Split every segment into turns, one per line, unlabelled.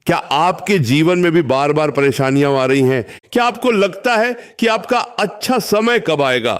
क्या आपके जीवन में भी बार बार परेशानियां आ रही हैं? क्या आपको लगता है कि आपका अच्छा समय कब आएगा?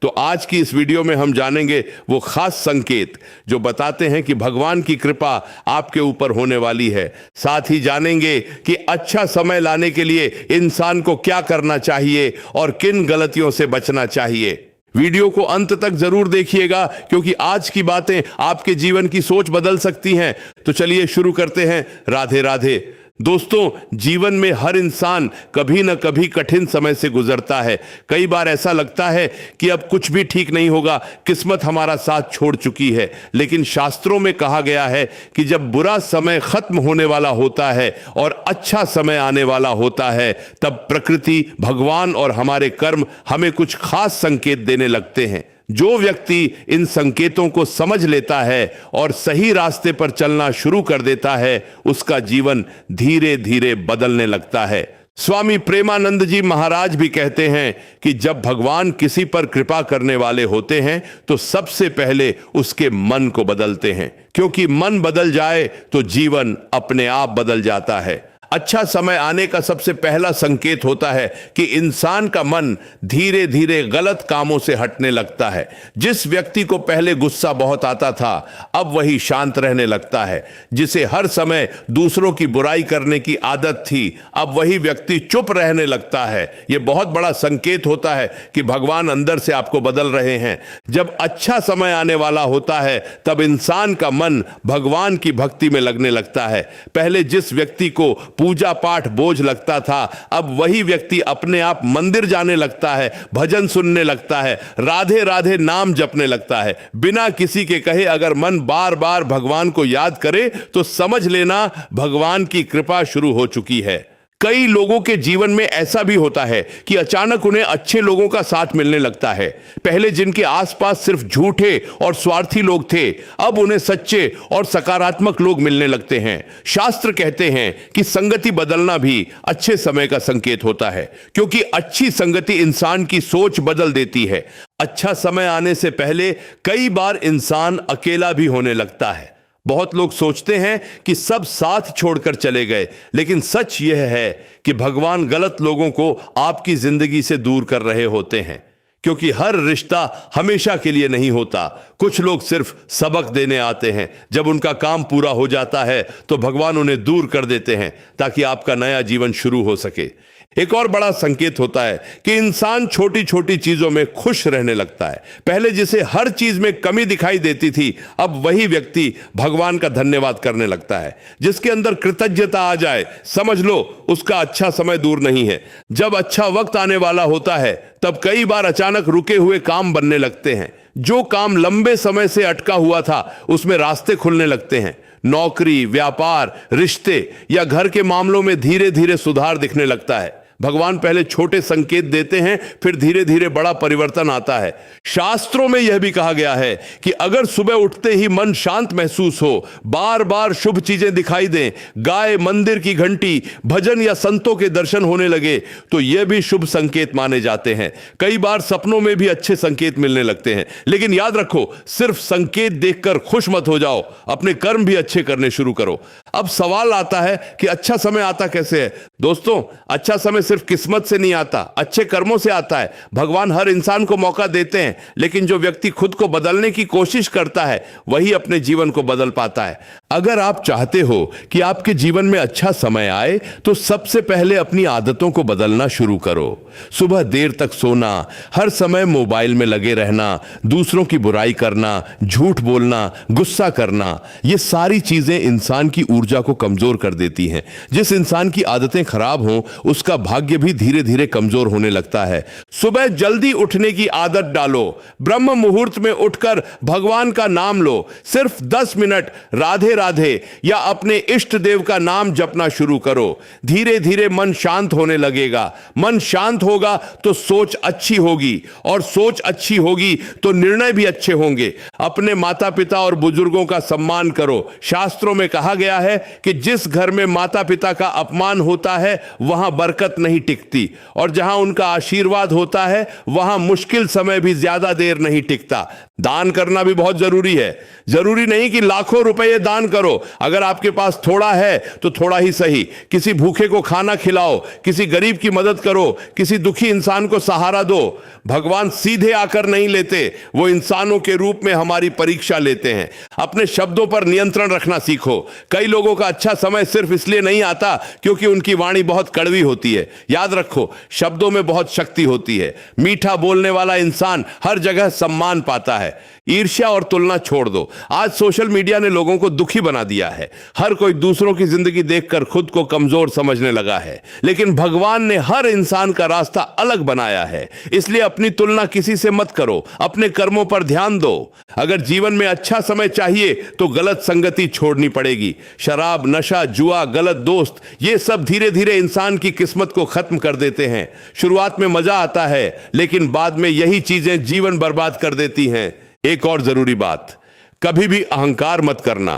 तो आज की इस वीडियो में हम जानेंगे वो खास संकेत जो बताते हैं कि भगवान की कृपा आपके ऊपर होने वाली है। साथ ही जानेंगे कि अच्छा समय लाने के लिए इंसान को क्या करना चाहिए और किन गलतियों से बचना चाहिए। वीडियो को अंत तक जरूर देखिएगा, क्योंकि आज की बातें आपके जीवन की सोच बदल सकती हैं। तो चलिए शुरू करते हैं। राधे राधे। दोस्तों, जीवन में हर इंसान कभी न कभी कठिन समय से गुजरता है। कई बार ऐसा लगता है कि अब कुछ भी ठीक नहीं होगा, किस्मत हमारा साथ छोड़ चुकी है। लेकिन शास्त्रों में कहा गया है कि जब बुरा समय खत्म होने वाला होता है और अच्छा समय आने वाला होता है, तब प्रकृति, भगवान और हमारे कर्म हमें कुछ खास संकेत देने लगते हैं। जो व्यक्ति इन संकेतों को समझ लेता है और सही रास्ते पर चलना शुरू कर देता है, उसका जीवन धीरे धीरे बदलने लगता है। स्वामी प्रेमानंद जी महाराज भी कहते हैं कि जब भगवान किसी पर कृपा करने वाले होते हैं तो सबसे पहले उसके मन को बदलते हैं, क्योंकि मन बदल जाए तो जीवन अपने आप बदल जाता है। अच्छा समय आने का सबसे पहला संकेत होता है कि इंसान का मन धीरे धीरे गलत कामों से हटने लगता है। जिस व्यक्ति को पहले गुस्सा बहुत आता था, अब वही शांत रहने लगता है। जिसे हर समय दूसरों की बुराई करने की आदत थी, अब वही व्यक्ति चुप रहने लगता है। यह बहुत बड़ा संकेत होता है कि भगवान अंदर से आपको बदल रहे हैं। जब अच्छा समय आने वाला होता है, तब इंसान का मन भगवान की भक्ति में लगने लगता है। पहले जिस व्यक्ति को पूजा पाठ बोझ लगता था, अब वही व्यक्ति अपने आप मंदिर जाने लगता है, भजन सुनने लगता है, राधे राधे नाम जपने लगता है। बिना किसी के कहे अगर मन बार बार भगवान को याद करे तो समझ लेना भगवान की कृपा शुरू हो चुकी है। कई लोगों के जीवन में ऐसा भी होता है कि अचानक उन्हें अच्छे लोगों का साथ मिलने लगता है। पहले जिनके आसपास सिर्फ झूठे और स्वार्थी लोग थे, अब उन्हें सच्चे और सकारात्मक लोग मिलने लगते हैं। शास्त्र कहते हैं कि संगति बदलना भी अच्छे समय का संकेत होता है, क्योंकि अच्छी संगति इंसान की सोच बदल देती है। अच्छा समय आने से पहले कई बार इंसान अकेला भी होने लगता है। बहुत लोग सोचते हैं कि सब साथ छोड़कर चले गए, लेकिन सच यह है कि भगवान गलत लोगों को आपकी जिंदगी से दूर कर रहे होते हैं, क्योंकि हर रिश्ता हमेशा के लिए नहीं होता। कुछ लोग सिर्फ सबक देने आते हैं। जब उनका काम पूरा हो जाता है तो भगवान उन्हें दूर कर देते हैं, ताकि आपका नया जीवन शुरू हो सके। एक और बड़ा संकेत होता है कि इंसान छोटी छोटी चीजों में खुश रहने लगता है। पहले जिसे हर चीज में कमी दिखाई देती थी, अब वही व्यक्ति भगवान का धन्यवाद करने लगता है। जिसके अंदर कृतज्ञता आ जाए, समझ लो उसका अच्छा समय दूर नहीं है। जब अच्छा वक्त आने वाला होता है, तब कई बार अचानक रुके हुए काम बनने लगते हैं। जो काम लंबे समय से अटका हुआ था, उसमें रास्ते खुलने लगते हैं। नौकरी, व्यापार, रिश्ते या घर के मामलों में धीरे धीरे सुधार दिखने लगता है। भगवान पहले छोटे संकेत देते हैं, फिर धीरे धीरे बड़ा परिवर्तन आता है। शास्त्रों में यह भी कहा गया है कि अगर सुबह उठते ही मन शांत महसूस हो, बार बार शुभ चीजें दिखाई दें, गाय, मंदिर की घंटी, भजन या संतों के दर्शन होने लगे, तो यह भी शुभ संकेत माने जाते हैं। कई बार सपनों में भी अच्छे संकेत मिलने लगते हैं। लेकिन याद रखो, सिर्फ संकेत देखकर खुश मत हो जाओ, अपने कर्म भी अच्छे करने शुरू करो। अब सवाल आता है कि अच्छा समय आता कैसे है? दोस्तों, अच्छा समय सिर्फ किस्मत से नहीं आता, अच्छे कर्मों से आता है। भगवान हर इंसान को मौका देते हैं, लेकिन जो व्यक्ति खुद को बदलने की कोशिश करता है, वही अपने जीवन को बदल पाता है। अगर आप चाहते हो कि आपके जीवन में अच्छा समय आए, तो सबसे पहले अपनी आदतों को बदलना शुरू करो। सुबह देर तक सोना, हर समय मोबाइल में लगे रहना, दूसरों की बुराई करना, झूठ बोलना, गुस्सा करना, ये सारी चीजें इंसान की ऊर्जा को कमजोर कर देती हैं। जिस इंसान की आदतें खराब हों, उसका भाग्य भी धीरे धीरे कमजोर होने लगता है। सुबह जल्दी उठने की आदत डालो। ब्रह्म मुहूर्त में उठकर भगवान का नाम लो। सिर्फ 10 मिनट राधे राधे या अपने इष्ट देव का नाम जपना शुरू करो। धीरे धीरे मन शांत होने लगेगा। मन शांत होगा तो सोच अच्छी होगी, और सोच अच्छी होगी तो निर्णय भी अच्छे होंगे। अपने माता पिता और बुजुर्गों का सम्मान करो। शास्त्रों में कहा गया है कि जिस घर में माता पिता का अपमान होता है, वहां बरकत नहीं टिकती, और जहां उनका आशीर्वाद होता होता है वहां मुश्किल समय भी ज्यादा देर नहीं टिकता। दान करना भी बहुत जरूरी है। जरूरी नहीं कि लाखों रुपए दान करो। अगर आपके पास थोड़ा है तो थोड़ा ही सही। किसी भूखे को खाना खिलाओ, किसी गरीब की मदद करो, किसी दुखी इंसान को सहारा दो। भगवान सीधे आकर नहीं लेते, वो इंसानों के रूप में हमारी परीक्षा लेते हैं। अपने शब्दों पर नियंत्रण रखना सीखो। कई लोगों का अच्छा समय सिर्फ इसलिए नहीं आता क्योंकि उनकी वाणी बहुत कड़वी होती है। याद रखो, शब्दों में बहुत शक्ति होती है। मीठा बोलने वाला इंसान हर जगह सम्मान पाता है। ईर्ष्या और तुलना छोड़ दो। आज सोशल मीडिया ने लोगों को दुखी बना दिया है। हर कोई दूसरों की जिंदगी देखकर खुद को कमजोर समझने लगा है। लेकिन भगवान ने हर इंसान का रास्ता अलग बनाया है, इसलिए अपनी तुलना किसी से मत करो। अपने कर्मों पर ध्यान दो। अगर जीवन में अच्छा समय चाहिए तो गलत संगति छोड़नी पड़ेगी। शराब, नशा, जुआ, गलत दोस्त, ये सब धीरे धीरे इंसान की किस्मत को खत्म कर देते हैं। शुरुआत में मजा आता है, लेकिन बाद में यही चीजें जीवन बर्बाद कर देती हैं। एक और जरूरी बात, कभी भी अहंकार मत करना।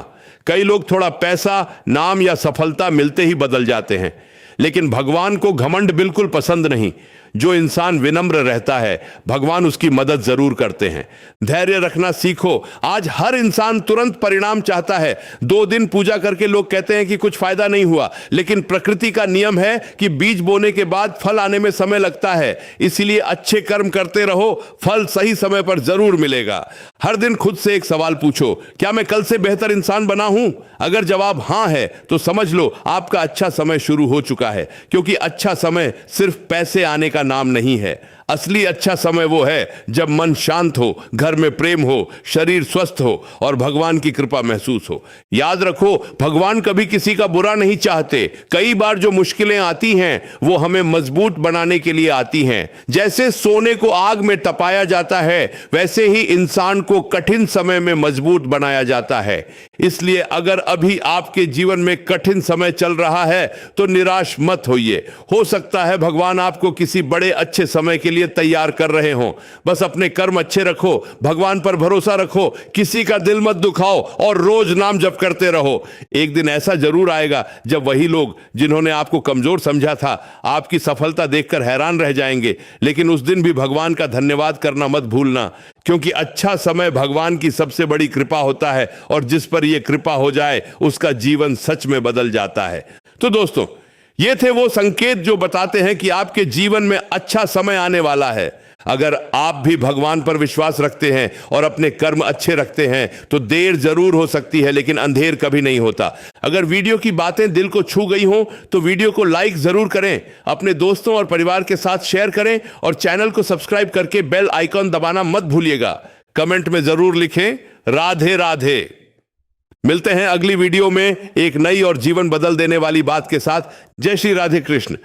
कई लोग थोड़ा पैसा, नाम या सफलता मिलते ही बदल जाते हैं, लेकिन भगवान को घमंड बिल्कुल पसंद नहीं। जो इंसान विनम्र रहता है, भगवान उसकी मदद जरूर करते हैं। धैर्य रखना सीखो। आज हर इंसान तुरंत परिणाम चाहता है। 2 दिन पूजा करके लोग कहते हैं कि कुछ फायदा नहीं हुआ, लेकिन प्रकृति का नियम है कि बीज बोने के बाद फल आने में समय लगता है। इसीलिए अच्छे कर्म करते रहो, फल सही समय पर जरूर मिलेगा। हर दिन खुद से एक सवाल पूछो, क्या मैं कल से बेहतर इंसान बना हूं? अगर जवाब हां है तो समझ लो आपका अच्छा समय शुरू हो चुका है, क्योंकि अच्छा समय सिर्फ पैसे आने का नाम नहीं है। असली अच्छा समय वो है जब मन शांत हो, घर में प्रेम हो, शरीर स्वस्थ हो और भगवान की कृपा महसूस हो। याद रखो, भगवान कभी किसी का बुरा नहीं चाहते। कई बार जो मुश्किलें आती हैं वो हमें मजबूत बनाने के लिए आती हैं। जैसे सोने को आग में तपाया जाता है, वैसे ही इंसान को कठिन समय में मजबूत बनाया जाता है। इसलिए अगर अभी आपके जीवन में कठिन समय चल रहा है तो निराश मत होइए। हो सकता है भगवान आपको किसी बड़े अच्छे समय के लिए तैयार कर रहे हों। बस अपने कर्म अच्छे रखो, भगवान पर भरोसा रखो, किसी का दिल मत दुखाओ और रोज नाम जप करते रहो। एक दिन ऐसा जरूर आएगा जब वही लोग जिन्होंने आपको कमजोर समझा था, आपकी सफलता देखकर हैरान रह जाएंगे। लेकिन उस दिन भी भगवान का धन्यवाद करना मत भूलना, क्योंकि अच्छा समय भगवान की सबसे बड़ी कृपा होता है और जिस पर यह कृपा हो जाए उसका जीवन सच में बदल जाता है। तो दोस्तों, ये थे वो संकेत जो बताते हैं कि आपके जीवन में अच्छा समय आने वाला है। अगर आप भी भगवान पर विश्वास रखते हैं और अपने कर्म अच्छे रखते हैं तो देर जरूर हो सकती है, लेकिन अंधेर कभी नहीं होता। अगर वीडियो की बातें दिल को छू गई हों तो वीडियो को लाइक जरूर करें, अपने दोस्तों और परिवार के साथ शेयर करें और चैनल को सब्सक्राइब करके बेल आइकॉन दबाना मत भूलिएगा। कमेंट में जरूर लिखें राधे राधे। मिलते हैं अगली वीडियो में एक नई और जीवन बदल देने वाली बात के साथ। जय श्री राधे कृष्ण।